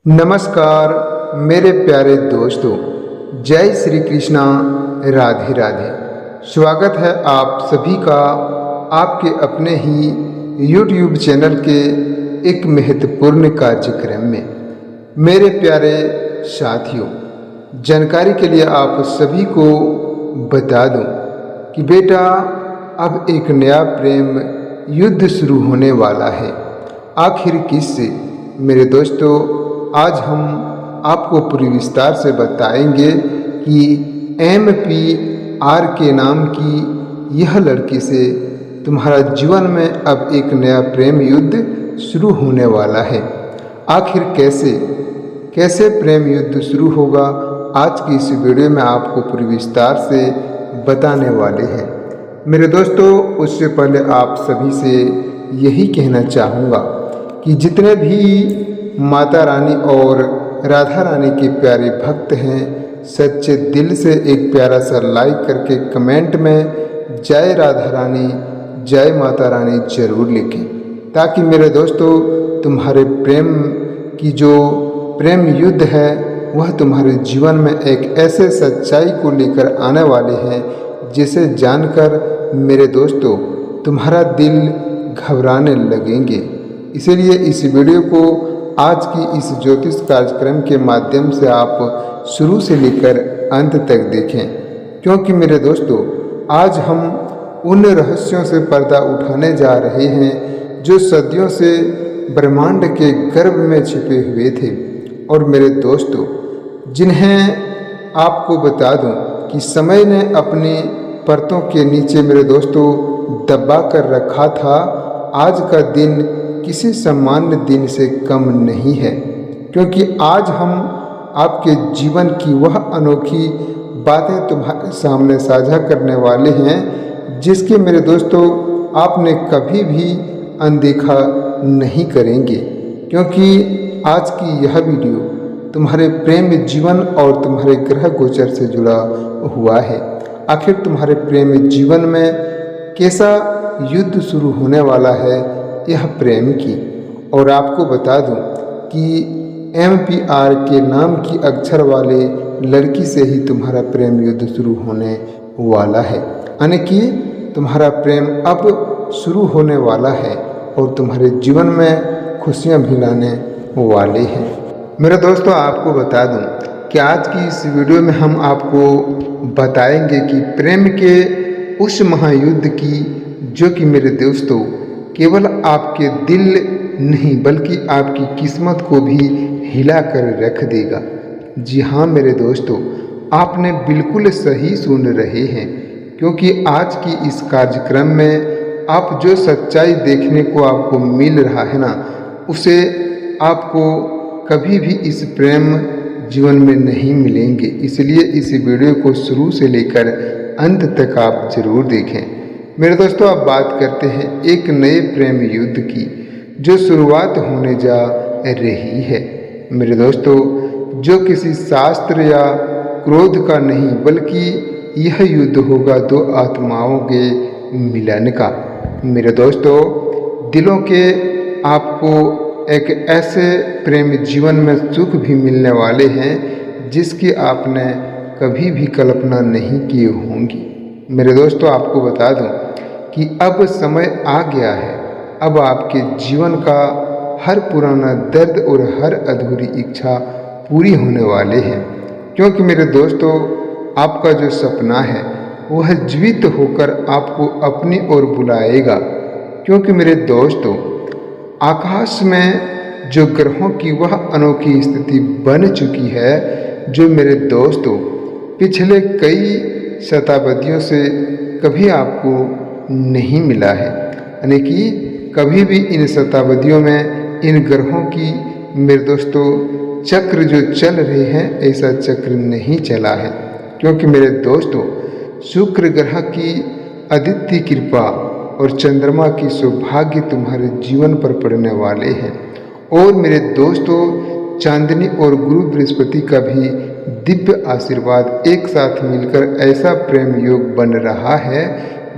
नमस्कार मेरे प्यारे दोस्तों, जय श्री कृष्णा, राधे राधे। स्वागत है आप सभी का आपके अपने ही YouTube चैनल के एक महत्वपूर्ण कार्यक्रम में। मेरे प्यारे साथियों, जानकारी के लिए आप सभी को बता दूं कि बेटा अब एक नया प्रेम युद्ध शुरू होने वाला है। आखिर किससे? मेरे दोस्तों, आज हम आपको पूरी विस्तार से बताएंगे कि MP-R के नाम की यह लड़की से तुम्हारा जीवन में अब एक नया प्रेम युद्ध शुरू होने वाला है। आखिर कैसे प्रेम युद्ध शुरू होगा, आज की इस वीडियो में आपको पूरी विस्तार से बताने वाले हैं। मेरे दोस्तों, उससे पहले आप सभी से यही कहना चाहूँगा कि जितने भी माता रानी और राधा रानी के प्यारे भक्त हैं, सच्चे दिल से एक प्यारा सा लाइक करके कमेंट में जय राधा रानी, जय माता रानी जरूर लिखें, ताकि मेरे दोस्तों तुम्हारे प्रेम की जो प्रेम युद्ध है वह तुम्हारे जीवन में एक ऐसे सच्चाई को लेकर आने वाले हैं जिसे जानकर मेरे दोस्तों तुम्हारा दिल घबराने लगेंगे। इसीलिए इस वीडियो को आज की इस ज्योतिष कार्यक्रम के माध्यम से आप शुरू से लेकर अंत तक देखें, क्योंकि मेरे दोस्तों आज हम उन रहस्यों से पर्दा उठाने जा रहे हैं जो सदियों से ब्रह्मांड के गर्भ में छिपे हुए थे। और मेरे दोस्तों, जिन्हें आपको बता दूं कि समय ने अपनी परतों के नीचे मेरे दोस्तों दबा कर रखा था, आज का दिन किसी सामान्य दिन से कम नहीं है, क्योंकि आज हम आपके जीवन की वह अनोखी बातें तुम्हारे सामने साझा करने वाले हैं जिसके मेरे दोस्तों आपने कभी भी अनदेखा नहीं करेंगे। क्योंकि आज की यह वीडियो तुम्हारे प्रेम जीवन और तुम्हारे ग्रह गोचर से जुड़ा हुआ है। आखिर तुम्हारे प्रेम जीवन में कैसा युद्ध शुरू होने वाला है यह प्रेम की। और आपको बता दूं कि MP-R के नाम की अक्षर वाले लड़की से ही तुम्हारा प्रेम युद्ध शुरू होने वाला है, यानी कि तुम्हारा प्रेम अब शुरू होने वाला है और तुम्हारे जीवन में खुशियां भी लाने वाले हैं। मेरे दोस्तों, आपको बता दूं कि आज की इस वीडियो में हम आपको बताएंगे कि प्रेम के उस महायुद्ध की जो कि मेरे दोस्तों केवल आपके दिल नहीं बल्कि आपकी किस्मत को भी हिला कर रख देगा। जी हाँ मेरे दोस्तों, आपने बिल्कुल सही सुन रहे हैं, क्योंकि आज की इस कार्यक्रम में आप जो सच्चाई देखने को आपको मिल रहा है ना, उसे आपको कभी भी इस प्रेम जीवन में नहीं मिलेंगे। इसलिए इस वीडियो को शुरू से लेकर अंत तक आप जरूर देखें। मेरे दोस्तों, अब बात करते हैं एक नए प्रेम युद्ध की जो शुरुआत होने जा रही है। मेरे दोस्तों, जो किसी शास्त्र या क्रोध का नहीं बल्कि यह युद्ध होगा दो आत्माओं के मिलन का। मेरे दोस्तों, दिलों के आपको एक ऐसे प्रेम जीवन में सुख भी मिलने वाले हैं जिसकी आपने कभी भी कल्पना नहीं की होंगी। मेरे दोस्तों, आपको बता दूं कि अब समय आ गया है। अब आपके जीवन का हर पुराना दर्द और हर अधूरी इच्छा पूरी होने वाले हैं, क्योंकि मेरे दोस्तों आपका जो सपना है वह जीवित होकर आपको अपनी ओर बुलाएगा। क्योंकि मेरे दोस्तों, आकाश में जो ग्रहों की वह अनोखी स्थिति बन चुकी है जो मेरे दोस्तों पिछले कई शताब्दियों से कभी आपको नहीं मिला है, यानी कि कभी भी इन शताब्दियों में इन ग्रहों की मेरे दोस्तों चक्र जो चल रहे हैं ऐसा चक्र नहीं चला है। क्योंकि मेरे दोस्तों शुक्र ग्रह की अदित्य कृपा और चंद्रमा की सौभाग्य तुम्हारे जीवन पर पड़ने वाले हैं। और मेरे दोस्तों चांदनी और गुरु बृहस्पति का भी दिव्य आशीर्वाद एक साथ मिलकर ऐसा प्रेम योग बन रहा है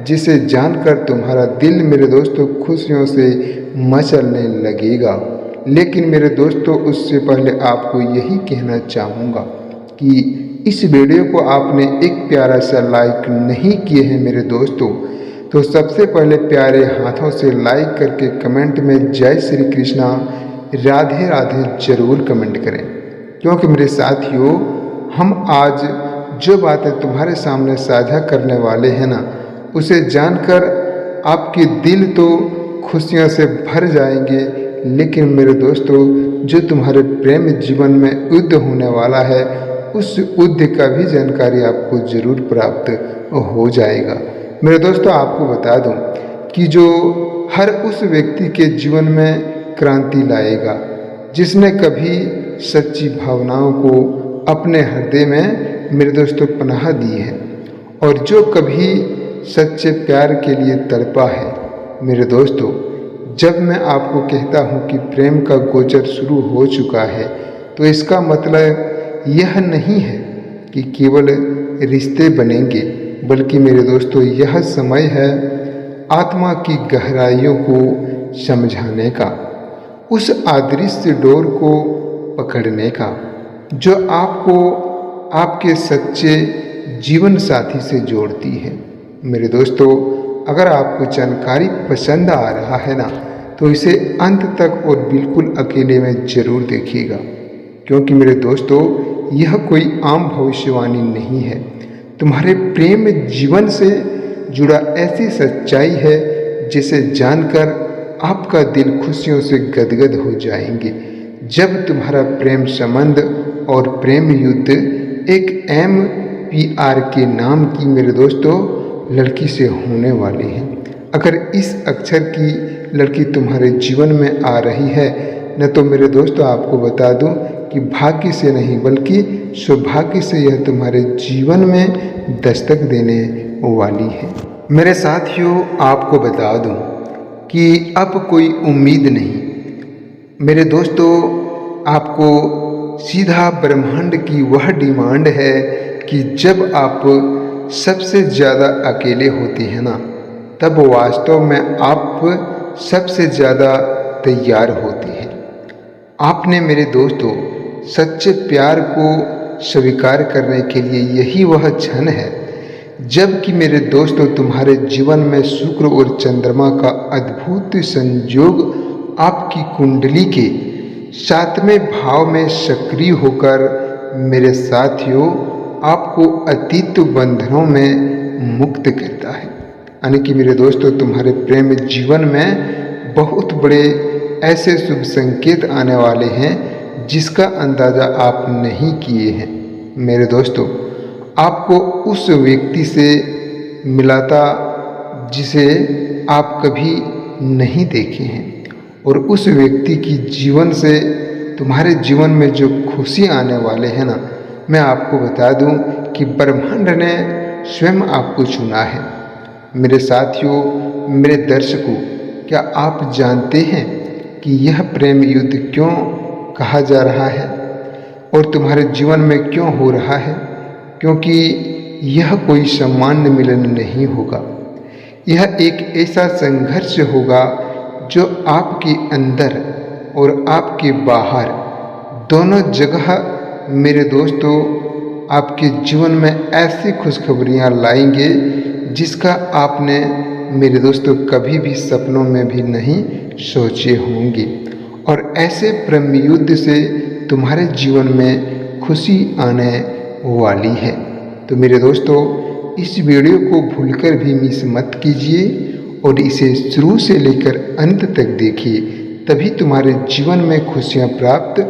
जिसे जानकर तुम्हारा दिल मेरे दोस्तों खुशियों से मचलने लगेगा। लेकिन मेरे दोस्तों उससे पहले आपको यही कहना चाहूँगा कि इस वीडियो को आपने एक प्यारा सा लाइक नहीं किए हैं मेरे दोस्तों, तो सबसे पहले प्यारे हाथों से लाइक करके कमेंट में जय श्री कृष्णा राधे राधे जरूर कमेंट करें। क्योंकि मेरे साथियों, हम आज जो बातें तुम्हारे सामने साझा करने वाले हैं ना, उसे जानकर आपके दिल तो खुशियों से भर जाएंगे, लेकिन मेरे दोस्तों जो तुम्हारे प्रेम जीवन में युद्ध होने वाला है उस युद्ध का भी जानकारी आपको जरूर प्राप्त हो जाएगा। मेरे दोस्तों आपको बता दूं कि जो हर उस व्यक्ति के जीवन में क्रांति लाएगा जिसने कभी सच्ची भावनाओं को अपने हृदय में मेरे दोस्तों पनाह दी है और जो कभी सच्चे प्यार के लिए तड़पा है। मेरे दोस्तों जब मैं आपको कहता हूँ कि प्रेम का गोचर शुरू हो चुका है तो इसका मतलब यह नहीं है कि केवल रिश्ते बनेंगे, बल्कि मेरे दोस्तों यह समय है आत्मा की गहराइयों को समझाने का, उस अदृश्य डोर को पकड़ने का जो आपको आपके सच्चे जीवन साथी से जोड़ती है। मेरे दोस्तों अगर आपको जानकारी पसंद आ रहा है ना, तो इसे अंत तक और बिल्कुल अकेले में जरूर देखिएगा, क्योंकि मेरे दोस्तों यह कोई आम भविष्यवाणी नहीं है। तुम्हारे प्रेम जीवन से जुड़ा ऐसी सच्चाई है जिसे जानकर आपका दिल खुशियों से गदगद हो जाएंगे। जब तुम्हारा प्रेम संबंध और प्रेम युद्ध एक MPR के नाम की मेरे दोस्तों लड़की से होने वाले हैं। अगर इस अक्षर की लड़की तुम्हारे जीवन में आ रही है न, तो मेरे दोस्तों आपको बता दूं कि भाग्य से नहीं बल्कि सौभाग्य से यह तुम्हारे जीवन में दस्तक देने वाली है। मेरे साथियों आपको बता दूं कि अब कोई उम्मीद नहीं। मेरे दोस्तों आपको सीधा ब्रह्मांड की वह डिमांड है कि जब आप सबसे ज़्यादा अकेले होते हैं ना, तब वास्तव में आप सबसे ज़्यादा तैयार होते हैं। आपने मेरे दोस्तों सच्चे प्यार को स्वीकार करने के लिए यही वह क्षण है जबकि मेरे दोस्तों तुम्हारे जीवन में शुक्र और चंद्रमा का अद्भुत संयोग आपकी कुंडली के 7वें भाव में सक्रिय होकर मेरे साथियों आपको अतीत बंधनों में मुक्त करता है। यानी कि मेरे दोस्तों तुम्हारे प्रेम जीवन में बहुत बड़े ऐसे शुभ संकेत आने वाले हैं जिसका अंदाज़ा आप नहीं किए हैं। मेरे दोस्तों आपको उस व्यक्ति से मिलाता जिसे आप कभी नहीं देखे हैं, और उस व्यक्ति की जीवन से तुम्हारे जीवन में जो खुशी आने वाले हैं ना, मैं आपको बता दूं कि ब्रह्मांड ने स्वयं आपको चुना है। मेरे साथियों, मेरे दर्शकों, क्या आप जानते हैं कि यह प्रेम युद्ध क्यों कहा जा रहा है और तुम्हारे जीवन में क्यों हो रहा है? क्योंकि यह कोई सामान्य मिलन नहीं होगा। यह एक ऐसा संघर्ष होगा जो आपके अंदर और आपके बाहर दोनों जगह मेरे दोस्तों आपके जीवन में ऐसी खुशखबरियाँ लाएंगे जिसका आपने मेरे दोस्तों कभी भी सपनों में भी नहीं सोचे होंगे। और ऐसे प्रेम युद्ध से तुम्हारे जीवन में खुशी आने वाली है। तो मेरे दोस्तों इस वीडियो को भूलकर भी मिस मत कीजिए और इसे शुरू से लेकर अंत तक देखिए, तभी तुम्हारे जीवन में खुशियाँ प्राप्त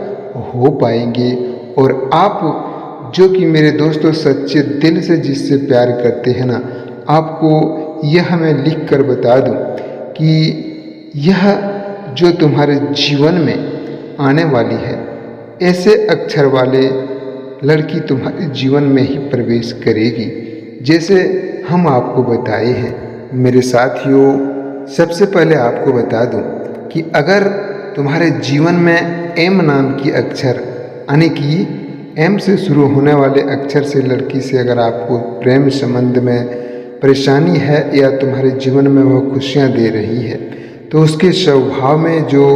हो पाएंगे। और आप जो कि मेरे दोस्तों सच्चे दिल से जिससे प्यार करते हैं ना, आपको यह मैं लिख कर बता दूं कि यह जो तुम्हारे जीवन में आने वाली है, ऐसे अक्षर वाले लड़की तुम्हारे जीवन में ही प्रवेश करेगी जैसे हम आपको बताए हैं। मेरे साथियों सबसे पहले आपको बता दूं कि अगर तुम्हारे जीवन में M नाम की अक्षर यानी कि M से शुरू होने वाले अक्षर से लड़की से अगर आपको प्रेम संबंध में परेशानी है या तुम्हारे जीवन में वह खुशियाँ दे रही है, तो उसके स्वभाव में जो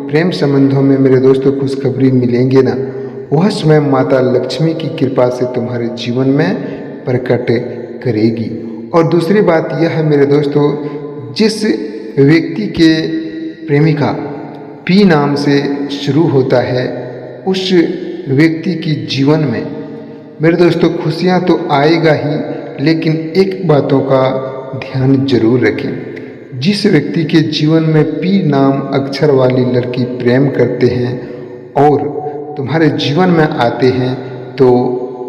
प्रेम संबंधों में मेरे दोस्तों खुशखबरी मिलेंगे ना, वह स्वयं माता लक्ष्मी की कृपा से तुम्हारे जीवन में प्रकट करेगी। और दूसरी बात यह है मेरे दोस्तों, जिस व्यक्ति के प्रेमिका पी नाम से शुरू होता है, उस व्यक्ति की जीवन में मेरे दोस्तों खुशियाँ तो आएगा ही, लेकिन एक बातों का ध्यान जरूर रखें। जिस व्यक्ति के जीवन में पी नाम अक्षर वाली लड़की प्रेम करते हैं और तुम्हारे जीवन में आते हैं, तो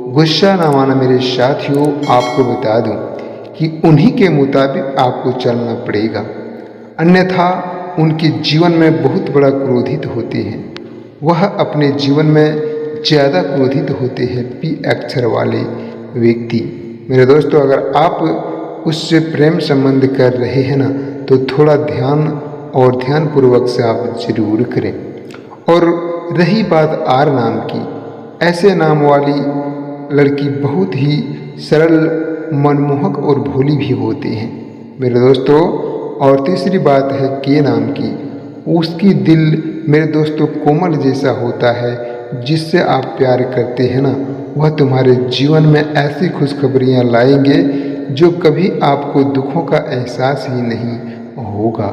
गुस्सा ना माना मेरे साथियों, आपको बता दूं कि उन्हीं के मुताबिक आपको चलना पड़ेगा, अन्यथा उनके जीवन में बहुत बड़ा क्रोधित होते हैं। वह अपने जीवन में ज़्यादा क्रोधित होते हैं पी अक्षर वाले व्यक्ति। मेरे दोस्तों, अगर आप उससे प्रेम संबंध कर रहे हैं ना, तो थोड़ा ध्यान और ध्यानपूर्वक से आप जरूर करें। और रही बात आर नाम की, ऐसे नाम वाली लड़की बहुत ही सरल, मनमोहक और भोली भी होती हैं मेरे दोस्तों। और तीसरी बात है के नाम की, उसकी दिल मेरे दोस्तों कोमल जैसा होता है। जिससे आप प्यार करते हैं ना, वह तुम्हारे जीवन में ऐसी खुशखबरियाँ लाएंगे जो कभी आपको दुखों का एहसास ही नहीं होगा।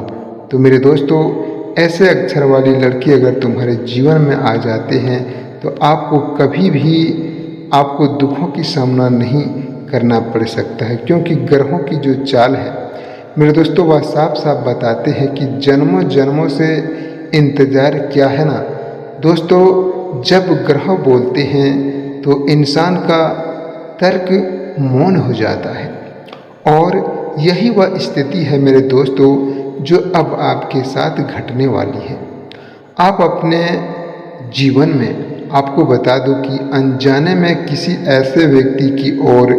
तो मेरे दोस्तों, ऐसे अक्षर वाली लड़की अगर तुम्हारे जीवन में आ जाते हैं, तो आपको कभी भी आपको दुखों की सामना नहीं करना पड़ सकता है, क्योंकि ग्रहों की जो चाल है मेरे दोस्तों, वह साफ साफ बताते हैं कि जन्मों जन्मों से इंतज़ार क्या है ना दोस्तों। जब ग्रह बोलते हैं तो इंसान का तर्क मौन हो जाता है, और यही वह स्थिति है मेरे दोस्तों जो अब आपके साथ घटने वाली है। आप अपने जीवन में, आपको बता दो कि अनजाने में किसी ऐसे व्यक्ति की ओर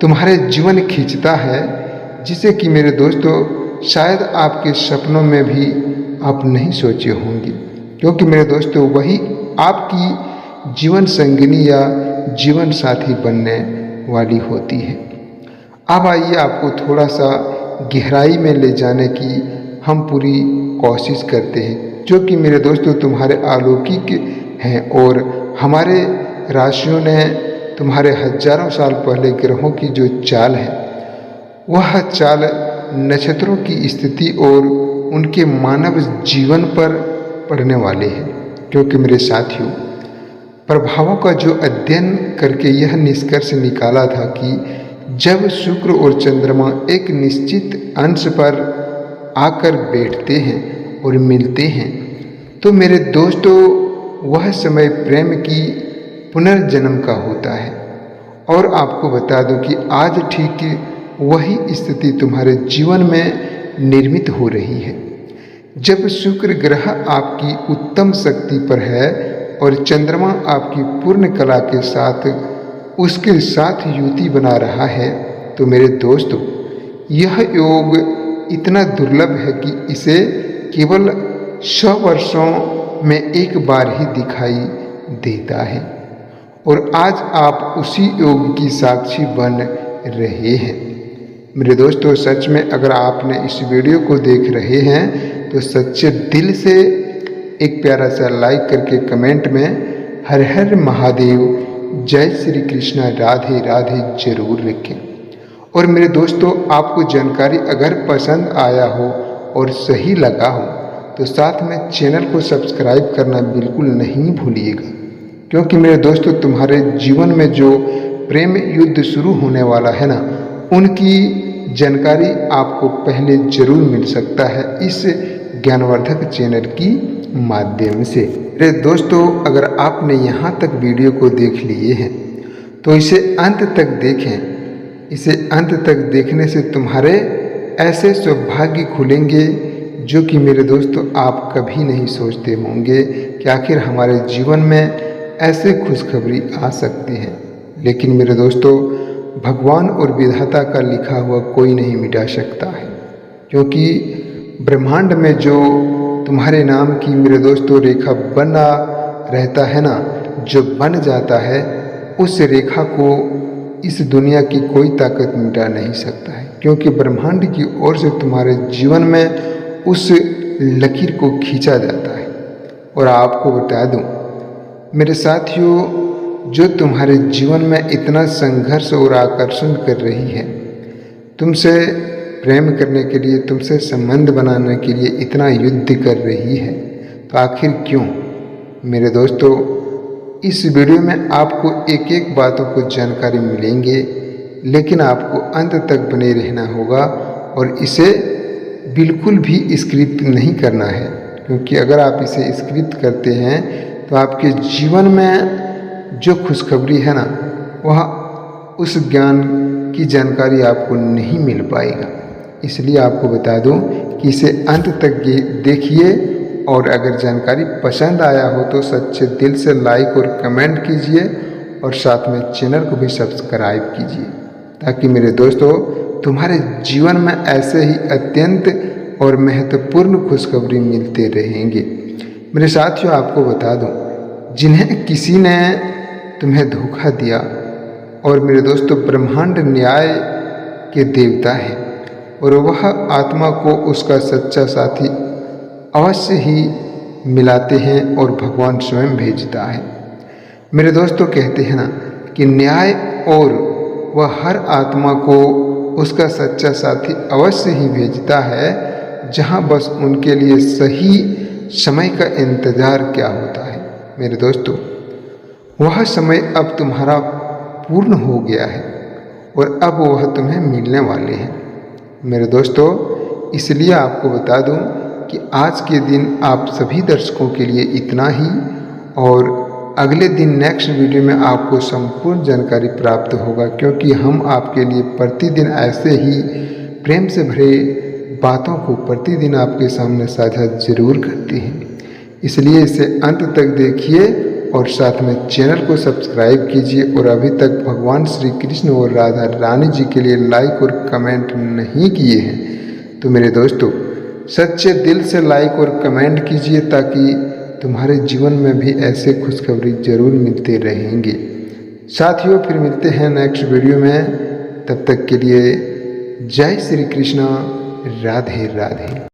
तुम्हारे जीवन खींचता है, जिसे कि मेरे दोस्तों शायद आपके सपनों में भी आप नहीं सोचे होंगे, क्योंकि मेरे दोस्तों वही आपकी जीवन संगिनी या जीवन साथी बनने वाली होती है। अब आइए आपको थोड़ा सा गहराई में ले जाने की हम पूरी कोशिश करते हैं, जो कि मेरे दोस्तों तुम्हारे अलौकिक हैं और हमारे राशियों ने तुम्हारे हजारों साल पहले ग्रहों की जो चाल है, वह चाल नक्षत्रों की स्थिति और उनके मानव जीवन पर पड़ने वाले हैं। क्योंकि मेरे साथियों, प्रभावों का जो अध्ययन करके यह निष्कर्ष निकाला था कि जब शुक्र और चंद्रमा एक निश्चित अंश पर आकर बैठते हैं और मिलते हैं, तो मेरे दोस्तों वह समय प्रेम की पुनर्जन्म का होता है। और आपको बता दूं कि आज ठीक वही स्थिति तुम्हारे जीवन में निर्मित हो रही है। जब शुक्र ग्रह आपकी उत्तम शक्ति पर है और चंद्रमा आपकी पूर्ण कला के साथ उसके साथ युति बना रहा है, तो मेरे दोस्तों यह योग इतना दुर्लभ है कि इसे केवल 100 वर्षों में एक बार ही दिखाई देता है। और आज आप उसी योग की साक्षी बन रहे हैं। मेरे दोस्तों, सच में अगर आपने इस वीडियो को देख रहे हैं तो सच्चे दिल से एक प्यारा सा लाइक करके कमेंट में हर हर महादेव, जय श्री कृष्णा, राधे राधे जरूर लिखें। और मेरे दोस्तों, आपको जानकारी अगर पसंद आया हो और सही लगा हो, तो साथ में चैनल को सब्सक्राइब करना बिल्कुल नहीं भूलिएगा, क्योंकि मेरे दोस्तों तुम्हारे जीवन में जो प्रेम युद्ध शुरू होने वाला है ना, उनकी जानकारी आपको पहले जरूर मिल सकता है इस ज्ञानवर्धक चैनल की माध्यम से। मेरे दोस्तों, अगर आपने यहाँ तक वीडियो को देख लिए हैं तो इसे अंत तक देखें। इसे अंत तक देखने से तुम्हारे ऐसे सौभाग्य खुलेंगे जो कि मेरे दोस्तों आप कभी नहीं सोचते होंगे कि आखिर हमारे जीवन में ऐसे खुशखबरी आ सकती है। लेकिन मेरे दोस्तों, भगवान और विधाता का लिखा हुआ कोई नहीं मिटा सकता है, क्योंकि ब्रह्मांड में जो तुम्हारे नाम की मेरे दोस्तों रेखा बना रहता है ना, जो बन जाता है, उस रेखा को इस दुनिया की कोई ताकत मिटा नहीं सकता है, क्योंकि ब्रह्मांड की ओर से तुम्हारे जीवन में उस लकीर को खींचा जाता है। और आपको बता दूं मेरे साथियों, जो तुम्हारे जीवन में इतना संघर्ष और आकर्षण कर रही है, तुमसे प्रेम करने के लिए, तुमसे संबंध बनाने के लिए इतना युद्ध कर रही है, तो आखिर क्यों? मेरे दोस्तों, इस वीडियो में आपको एक एक बातों को जानकारी मिलेंगे, लेकिन आपको अंत तक बने रहना होगा और इसे बिल्कुल भी स्किप नहीं करना है, क्योंकि अगर आप इसे स्किप करते हैं तो आपके जीवन में जो खुशखबरी है ना, वह उस ज्ञान की जानकारी आपको नहीं मिल पाएगा। इसलिए आपको बता दूं कि इसे अंत तक देखिए और अगर जानकारी पसंद आया हो तो सच्चे दिल से लाइक और कमेंट कीजिए और साथ में चैनल को भी सब्सक्राइब कीजिए, ताकि मेरे दोस्तों तुम्हारे जीवन में ऐसे ही अत्यंत और महत्वपूर्ण खुशखबरी मिलते रहेंगे। मेरे साथियों, आपको बता दूं, जिन्हें किसी ने तुम्हें धोखा दिया और मेरे दोस्तों ब्रह्मांड न्याय के देवता है और वह आत्मा को उसका सच्चा साथी अवश्य ही मिलाते हैं और भगवान स्वयं भेजता है। मेरे दोस्तों कहते हैं ना कि न्याय और वह हर आत्मा को उसका सच्चा साथी अवश्य ही भेजता है, जहां बस उनके लिए सही समय का इंतजार क्या होता है। मेरे दोस्तों, वह समय अब तुम्हारा पूर्ण हो गया है और अब वह तुम्हें मिलने वाले हैं। मेरे दोस्तों, इसलिए आपको बता दूं कि आज के दिन आप सभी दर्शकों के लिए इतना ही, और अगले दिन नेक्स्ट वीडियो में आपको संपूर्ण जानकारी प्राप्त होगा, क्योंकि हम आपके लिए प्रतिदिन ऐसे ही प्रेम से भरे बातों को प्रतिदिन आपके सामने साझा जरूर करते हैं। इसलिए इसे अंत तक देखिए और साथ में चैनल को सब्सक्राइब कीजिए, और अभी तक भगवान श्री कृष्ण और राधा रानी जी के लिए लाइक और कमेंट नहीं किए हैं तो मेरे दोस्तों सच्चे दिल से लाइक और कमेंट कीजिए, ताकि तुम्हारे जीवन में भी ऐसे खुशखबरी जरूर मिलते रहेंगे। साथियों, फिर मिलते हैं नेक्स्ट वीडियो में, तब तक के लिए जय श्री कृष्ण, राधे राधे।